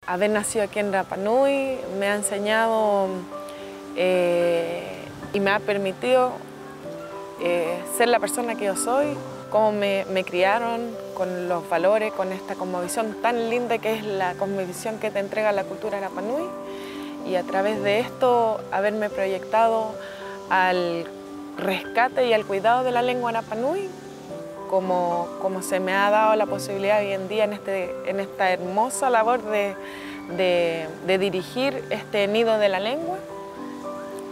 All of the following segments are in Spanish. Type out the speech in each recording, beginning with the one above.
Haber nacido aquí en Rapa Nui me ha enseñado y me ha permitido ser la persona que yo soy, cómo me criaron, con los valores, con esta cosmovisión tan linda que es la cosmovisión que te entrega la cultura Rapa Nui, y a través de esto haberme proyectado al rescate y al cuidado de la lengua Rapa Nui, como se me ha dado la posibilidad hoy en día en esta hermosa labor de dirigir este nido de la lengua.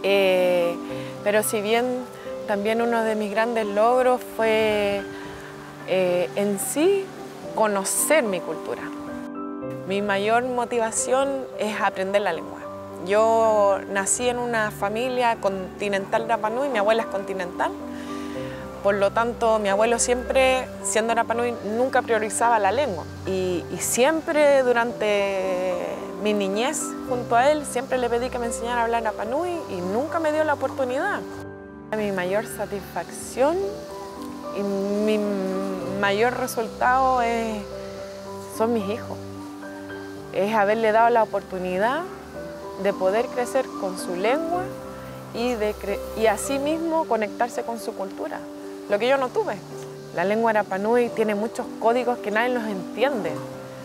Pero si bien también uno de mis grandes logros fue en sí conocer mi cultura. Mi mayor motivación es aprender la lengua. Yo nací en una familia continental Rapa Nui, mi abuela es continental. Por lo tanto, mi abuelo siempre, siendo Rapa Nui, nunca priorizaba la lengua. Y siempre durante mi niñez, junto a él, siempre le pedí que me enseñara a hablar Rapa Nui y nunca me dio la oportunidad. Mi mayor satisfacción y mi mayor resultado son mis hijos. Es haberle dado la oportunidad de poder crecer con su lengua y asimismo conectarse con su cultura. Lo que yo no tuve. La lengua Rapa Nui tiene muchos códigos que nadie los entiende.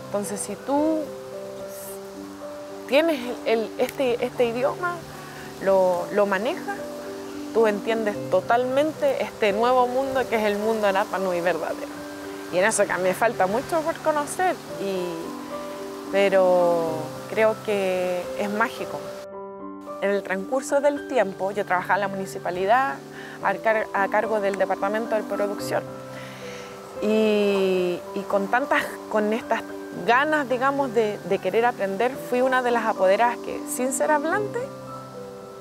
Entonces, si tú tienes este idioma, lo manejas, tú entiendes totalmente este nuevo mundo que es el mundo Rapa Nui verdadero. Y en eso que me falta mucho por conocer, pero creo que es mágico. En el transcurso del tiempo, yo trabajaba en la municipalidad a cargo del departamento de producción. Y con estas ganas, digamos, de querer aprender, fui una de las apoderadas que, sin ser hablante,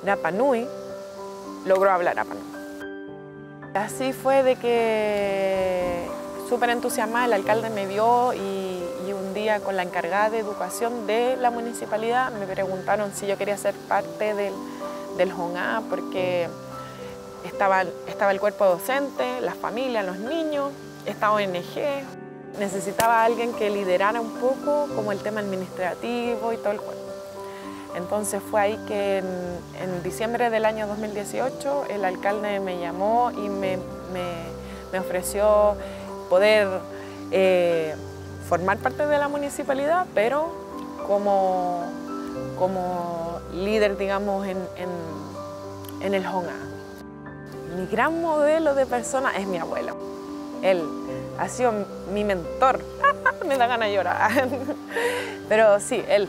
Rapa Nui, logró hablar Rapa Nui. Así fue de que, súper entusiasmada, el alcalde me vio y un día con la encargada de educación de la municipalidad me preguntaron si yo quería ser parte del JONA, porque estaba el cuerpo docente, las familias, los niños, esta ONG. Necesitaba a alguien que liderara un poco como el tema administrativo y todo el cuerpo. Entonces fue ahí que en diciembre del año 2018 el alcalde me llamó y me ofreció poder formar parte de la municipalidad, pero como líder, digamos, en el JONA. Mi gran modelo de persona es mi abuelo. Él ha sido mi mentor. Me da ganas de llorar. Pero sí, él.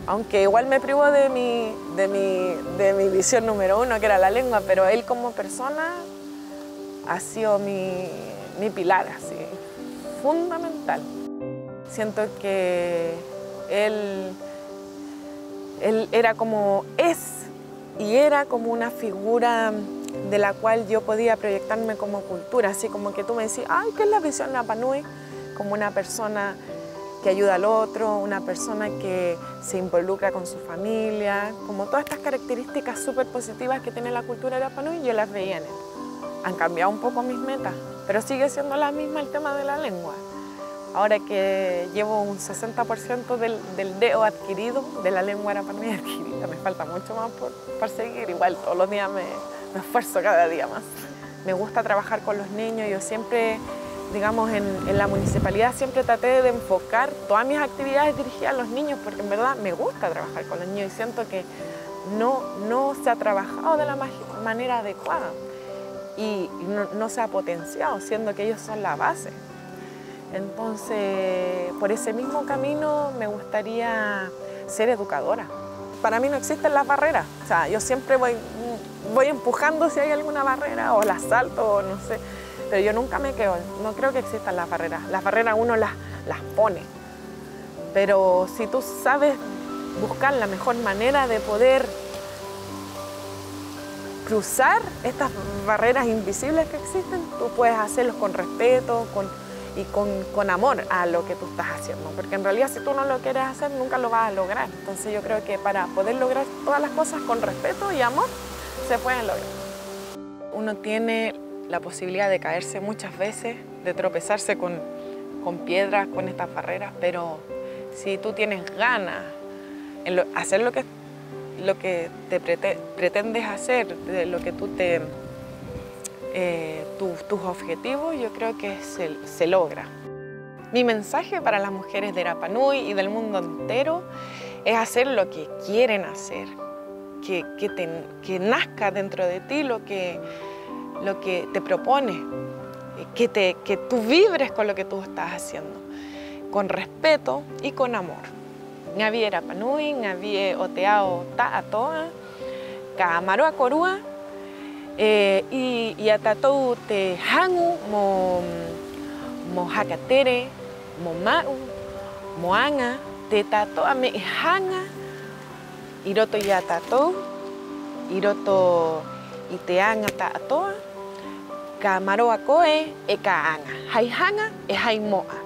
Aunque igual me privó de mi visión número uno, que era la lengua, pero él como persona ha sido mi pilar, así, fundamental. Siento que él era como era como una figura de la cual yo podía proyectarme como cultura, así como que tú me decís, ay, ¿qué es la visión Rapa Nui? Como una persona que ayuda al otro, una persona que se involucra con su familia, como todas estas características súper positivas que tiene la cultura Rapa Nui, yo las veía en él. Han cambiado un poco mis metas, pero sigue siendo la misma el tema de la lengua. Ahora que llevo un 60% del DEO adquirido, de la lengua Rapa Nui adquirida, me falta mucho más por seguir. Igual todos los días me esfuerzo cada día más. Me gusta trabajar con los niños. Yo siempre, digamos, en la municipalidad siempre traté de enfocar todas mis actividades dirigidas a los niños, porque en verdad me gusta trabajar con los niños y siento que no se ha trabajado de la manera adecuada y no se ha potenciado, siendo que ellos son la base. Entonces, por ese mismo camino me gustaría ser educadora. Para mí no existen las barreras. O sea, yo siempre voy empujando si hay alguna barrera o la salto o no sé. Pero yo nunca me quedo. No creo que existan las barreras. Las barreras uno las pone. Pero si tú sabes buscar la mejor manera de poder cruzar estas barreras invisibles que existen, tú puedes hacerlos con respeto, y con amor a lo que tú estás haciendo, porque en realidad si tú no lo quieres hacer nunca lo vas a lograr. Entonces yo creo que para poder lograr todas las cosas con respeto y amor se pueden lograr. Uno tiene la posibilidad de caerse muchas veces, de tropezarse con piedras, con estas barreras, pero si tú tienes ganas en hacer lo que te pretendes hacer, de lo que tus objetivos, yo creo que se logra. Mi mensaje para las mujeres de Rapa Nui y del mundo entero es hacer lo que quieren hacer, que nazca dentro de ti lo que te propones, que tú vibres con lo que tú estás haciendo, con respeto y con amor. Ngavi Rapa Nui, ngavi oteao ta'atoa, ka maroa korua, y atatou te hangu mo hakatere, mo mau, mo anga, te tatoa me hanga, iroto ya tatou, iroto i te anga ta'atoa, ka maroa koe e ka anga. Hai hanga e hai moa.